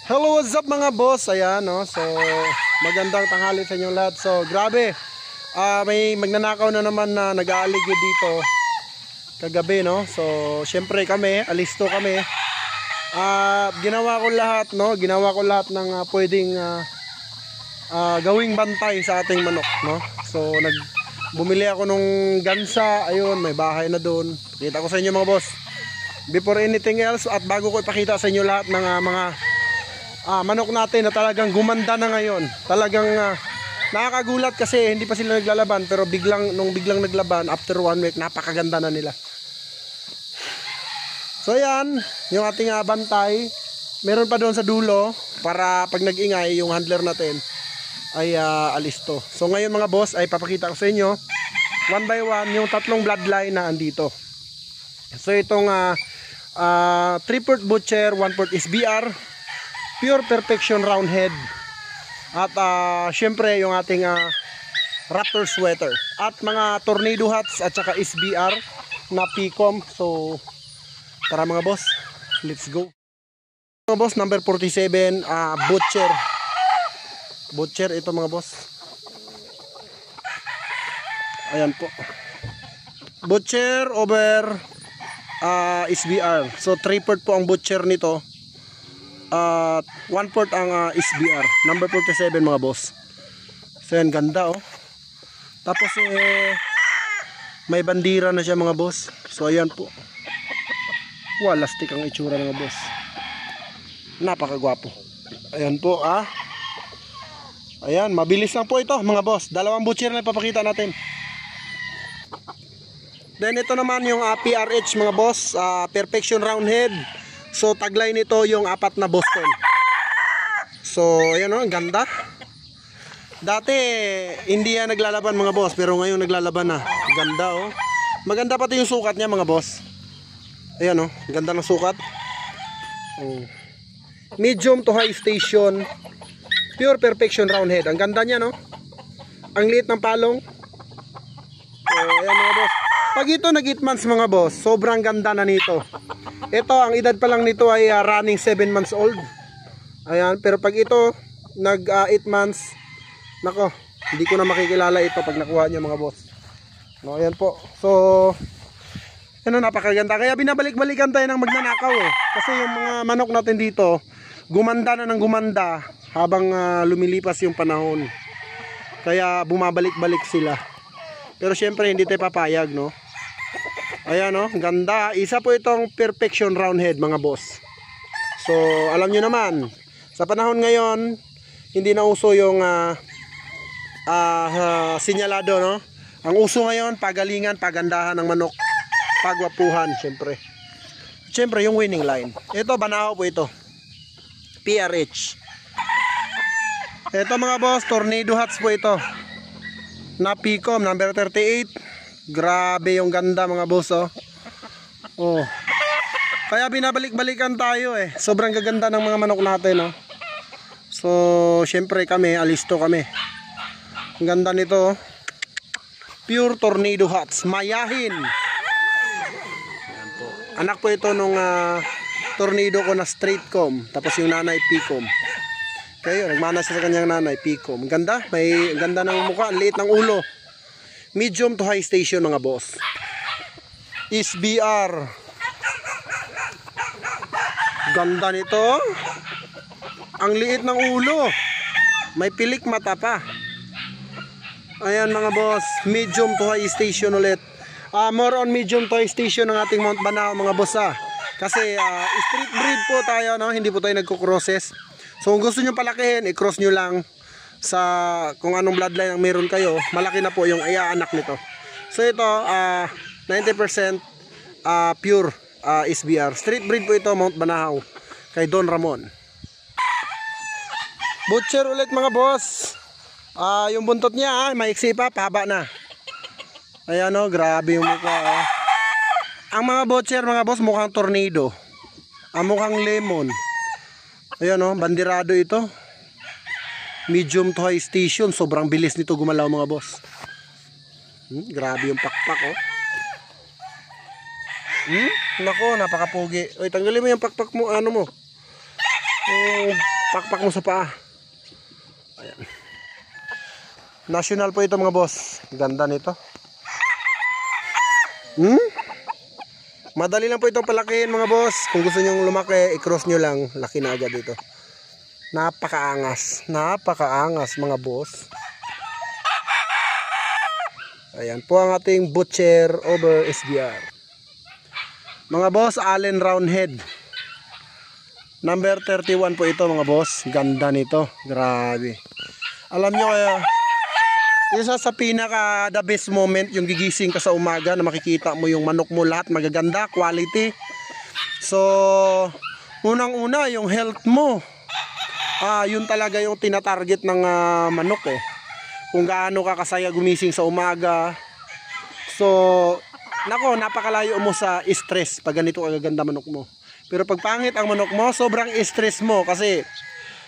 Hello, what's up mga boss? Ayan, no? So, magandang tanghali sa inyong lahat. So, grabe. May magnanakaw na naman na nag-aaligid dito kagabi, no? So, syempre kami, alisto kami. Ginawa ko lahat, no? Ginawa ko lahat ng pwedeng gawing bantay sa ating manok, no? So, bumili ako nung gansa. Ayun, may bahay na doon. Pakita ko sa inyo mga boss. Before anything else, at bago ko ipakita sa inyo lahat ng mga manok natin na talagang gumanda na ngayon. Talagang nakakagulat kasi hindi pa sila naglalaban, pero nung biglang naglaban after 1 week, napakaganda na nila. So ayan, yung ating bantay. Meron pa doon sa dulo para pag nag-ingay yung handler natin ay alisto. So ngayon mga boss ay papakita ko sa inyo one by one yung tatlong bloodline na andito. So itong 3/4 butcher, 1/4 SBR, pure perfection round head, at syempre yung ating raptor sweater, at mga tornado hats at saka SBR na PCOM. So tara mga boss, let's go mga boss. Number 47 butcher ito mga boss. Ayan po, butcher over SBR. So 3/4 po ang butcher nito, 1/4 ang SBR. Number 47 mga boss. So yan, ganda oh. Tapos may bandira na siya mga boss. So ayan po. Lastik ang itsura mga boss. Napakagwapo. Ayan po Ayan, mabilis lang po ito mga boss. Dalawang butcher na ipapakita natin. Then ito naman yung PRH mga boss, perfection round head. So tagline nito yung 4 na Boston. So ayan ang ganda. Dati hindi yan naglalaban mga boss, pero ngayon naglalaban na. Ganda oh. Maganda pati yung sukat niya mga boss. Ayan ganda ng sukat. Medium to high station, pure perfection round head. Ang ganda niya no. Ang liit ng palong. So ayan mga boss. Pag ito nag 8 months mga boss, sobrang ganda na nito. Ito, ang edad pa lang nito ay running 7 months old. Ayan, pero pag ito nag 8 months, nako, hindi ko na makikilala ito pag nakuha niyo mga boss. No, ayan po. So, napakaganda. Kaya binabalik-balikan tayo ng magnanakaw Kasi yung mga manok natin dito, gumanda na ng gumanda habang lumilipas yung panahon. Kaya bumabalik-balik sila. Pero syempre hindi tayo papayag, no? Ayan ganda. Isa po itong perfection round head mga boss. So alam nyo naman, sa panahon ngayon hindi na uso yung sinyalado, no? Ang uso ngayon pagalingan, pagandahan ng manok, pagwapuhan. Syempre yung winning line. Ito Banao po ito, PRH. Ito mga boss, tornado hats po ito na PCOM number 38. Grabe yung ganda mga boss Kaya binabalik-balikan tayo Sobrang gaganda ng mga manok natin So syempre kami, alisto kami. Ang ganda nito pure tornado hats, mayahin. Ayan po. Anak po ito nung tornado ko na straight com. Tapos yung nanay PCOM. Kaya nagmana siya sa kanyang nanay PCOM. Ganda, may ganda ng mukha, ang liit ng ulo. Medium to high station mga boss. SBR. Ganda nito. Ang liit ng ulo. May pilik mata pa. Ayan mga boss, medium to high station ulit. More on medium to high station ng ating Mount Banao mga boss Kasi street breed po tayo, no? Hindi po tayo nagko-crosses. So kung gusto nyo palakihin, i-cross nyo lang sa kung anong bloodline ang meron kayo. Malaki na po yung anak nito. So ito 90% pure SBR. Street breed po ito, Mount Banao, kay Don Ramon. Butcher ulit mga boss. Yung buntot niya maiksi pa, pahaba na. Ayan grabe yung mukha Ang mga butcher mga boss mukhang tornado. Mukhang lemon. Ayan bandirado ito. Medium to high station. Sobrang bilis nito gumalaw mga boss. Grabe yung pakpak Nako, napakapugi. Oy, tanggalin mo yung pakpak mo, ano mo. Pakpak mo sa paa. Ayan. National po ito mga boss. Ganda nito. Madali lang po itong palakihin mga boss. Kung gusto nyong lumaki, i-cross nyo lang. Laki na agad ito. Napakaangas. Napakaangas mga boss. Ayan po ang ating butcher over SBR. Mga boss, Allen Roundhead. Number 31 po ito mga boss. Ganda nito. Grabe. Alam nyo kaya, isa sa pinaka the best moment yung gigising ka sa umaga na makikita mo yung manok mo lahat magaganda, quality. So, unang-una yung health mo. Yun talaga yung tinatarget ng manok eh. Kung gaano ka kasaya gumising sa umaga. So, nako, napakalayo mo sa stress pag ganito kagaganda manok mo. Pero pag pangit ang manok mo, sobrang stress mo kasi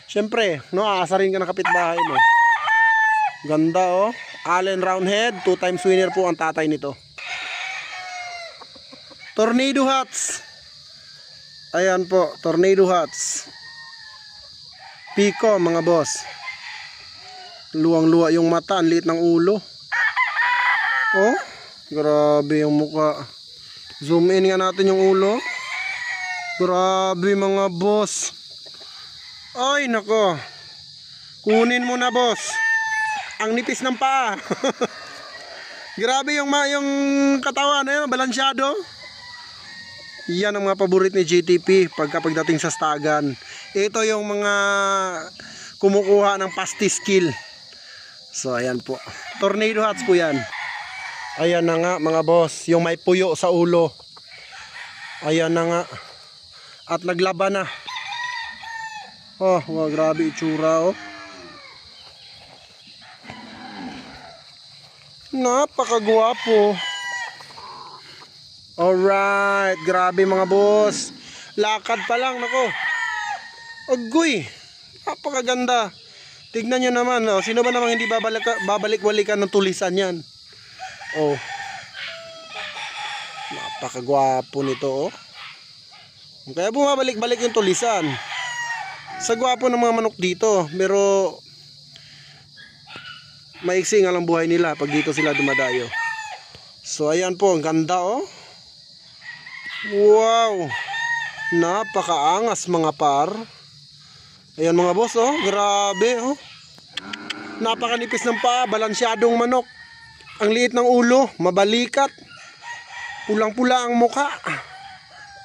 syempre, no, aasarin ka ng kapitbahay mo. Ganda oh. Allen Roundhead, 2 times winner po ang tatay nito. Tornado Hats. Ayan po, Tornado Hats. Pico mga boss. Luwang-luwa yung mata, ang liit ng ulo. Oh, grabe yung mukha. Zoom in nga natin yung ulo. Grabe mga boss. Ay nako. Kunin mo na boss. Ang nipis ng paa. Grabe yung katawan na yun, balansyado. Yan ang mga paborit ni GTP pagdating sa stagan. Ito yung mga kumukuha ng pasty skill. So ayan po. Tornado Hats po yan. Ayan na nga mga boss. Yung may puyo sa ulo. Ayan na nga. At naglaban na. Oh, wow, grabe itsura oh. Napakagwapo. Alright, grabe mga boss. Lakad pa lang, nako. Agoy, napakaganda. Tignan nyo naman, oh. Sino ba namang hindi babalik-balikan ng tulisan yan? Oh. Napakagwapo nito, oh. Kaya bumabalik-balik yung tulisan. Sa gwapo ng mga manok dito, pero maiksi nga lang buhay nila pag dito sila dumadayo. So ayan po, ang ganda oh. Wow. Napakaangas mga par. Ayan mga boss oh, grabe oh. Napakanipis ng paa, balansyadong manok. Ang liit ng ulo, mabalikat. Pulang-pula ang muka.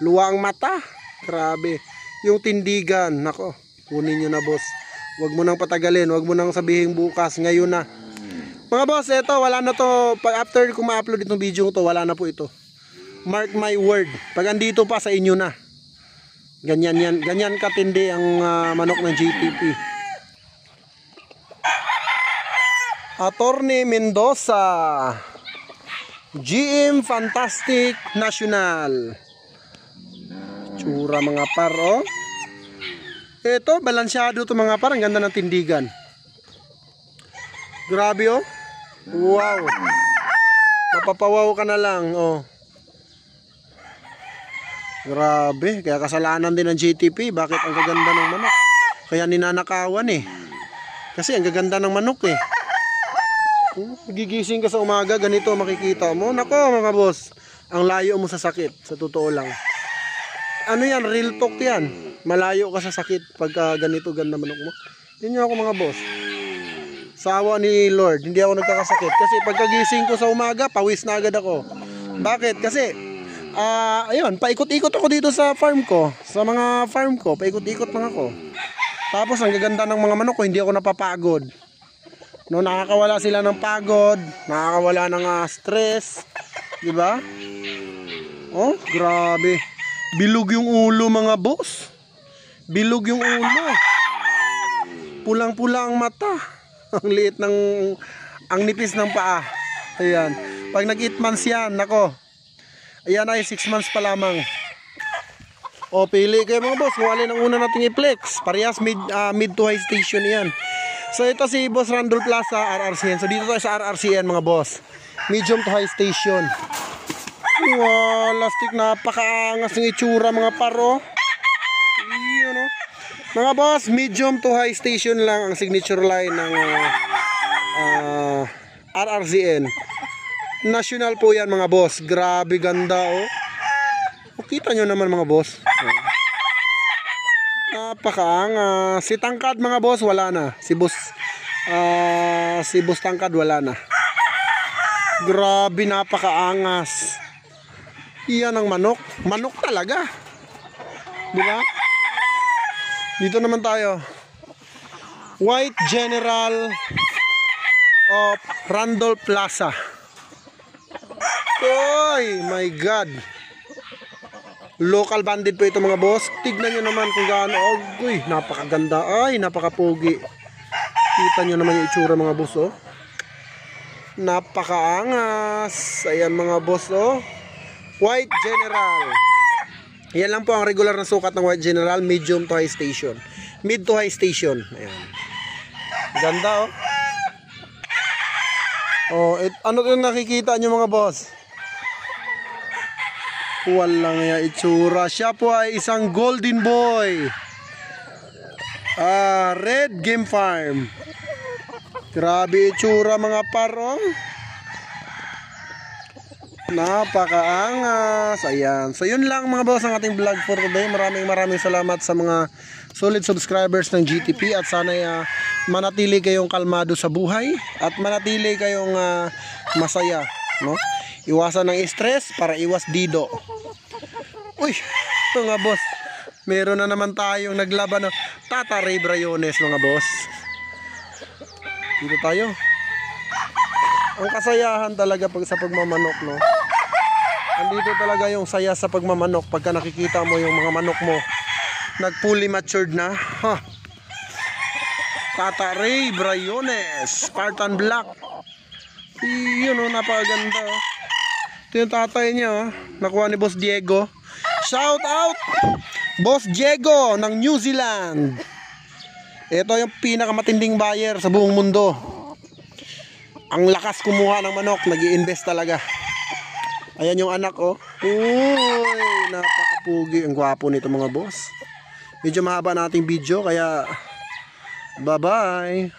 Luwa ang mata. Grabe. Yung tindigan, nako, kunin nyo na boss. Huwag mo nang patagalin, huwag mo nang sabihin bukas, ngayon na. Mga boss, eto, wala na to. Pag after ko ma-upload itong video to, wala na po ito. Mark my word. Pag andito pa sa inyo na. Ganyan yan, ganyan katindi ang manok ng GTP. Attorney Mendoza. GM Fantastic National. Tsura mga par oh. Ito, balansyado to mga par. Ang ganda ng tindigan. Grabe oh. Wow. Mapapawaw ka na lang oh. Grabe. Kaya kasalanan din ng GTP. Bakit ang gaganda ng manok? Kaya ninanakawan eh. Kasi ang gaganda ng manok eh. Gigising ka sa umaga, ganito makikita mo. Nako mga boss, ang layo mo sa sakit. Sa totoo lang. Ano yan, real talk yan. Malayo ka sa sakit pagka ganito ganda manok mo. Yun ako mga boss. Sa awa ni Lord, hindi ako nagkakasakit. Kasi pagkagising ko sa umaga, pawis na agad ako. Bakit? Kasi, ayun, paikot-ikot ako dito sa farm ko. Sa mga farm ko, paikot-ikot lang ako. Tapos, ang gaganda ng mga manok ko, hindi ako napapagod. No, nakakawala sila ng pagod, nakakawala ng stress. Diba? Oh, grabe. Bilog yung ulo mga boss. Bilog yung ulo. Pulang-pula ang mata. Ang liit ng, ang nipis ng paa. Ayan. Pag nag-8 months yan, nako. Ayan ay 6 months pa lamang. O, pili kayo mga boss. Kung alin ang una nating i-flex. Parehas mid to high station yan. So ito si Boss Randall Plaza, RRCN. So dito tayo sa RRCN mga boss. Medium to high station. Wow, lastik, napakaangas ng itsura mga paro. Yun o. Mga boss, medium to high station lang ang signature line ng RRZN. National po yan mga boss. Grabe ganda oh. Kita nyo naman mga boss. Napakaangas. Si Tangkad mga boss wala na. Si boss Tangkad wala na. Grabe, napakaangas. Iyan ang manok. Manok talaga. Di ba? Dito naman tayo. White General of Randolph Plaza. Oy, my God. Local banded po ito mga boss. Tignan nyo naman kung gaano. Uy, napakaganda. Ay, napakapogi. Kita nyo naman yung itsura mga boss oh. Napakaangas. Ayan mga boss oh. White General. Yan lang po ang regular na sukat ng White General, medium to high station. Mid to high station. Ayan. Ganda oh. Oh, ano 'yung nakikita nyo mga boss? Walang ya itsura. Siya po ay isang golden boy. Red Game Farm. Grabe itsura mga parong. Napakaangas. Ayan. So yun lang mga boss ang ating vlog for today. Maraming salamat sa mga solid subscribers ng GTP at sana manatili kayong kalmado sa buhay at manatili kayong masaya, no? Iwasan ng stress para iwas dido. Uy, mga boss. Meron na naman tayong naglaban ng Tata Ray Brayones mga boss. Dito tayo. Ang kasayahan talaga sa pagmamanok, no? Andito talaga yung saya sa pagmamanok pagka nakikita mo yung mga manok mo nag-fully matured na. Ha. Tata Ray Brayones, Spartan Black. Yun oh, napakaganda. Ito yung tatay niya oh. Nakuha ni Boss Diego. Shout out Boss Diego ng New Zealand. Ito yung pinakamatinding buyer sa buong mundo. Ang lakas kumuha ng manok, nag-i-invest talaga. Ayan yung anak oh. Uy, napakapugi. Ang gwapo nito mga boss. Medyo mahaba nating video kaya bye bye.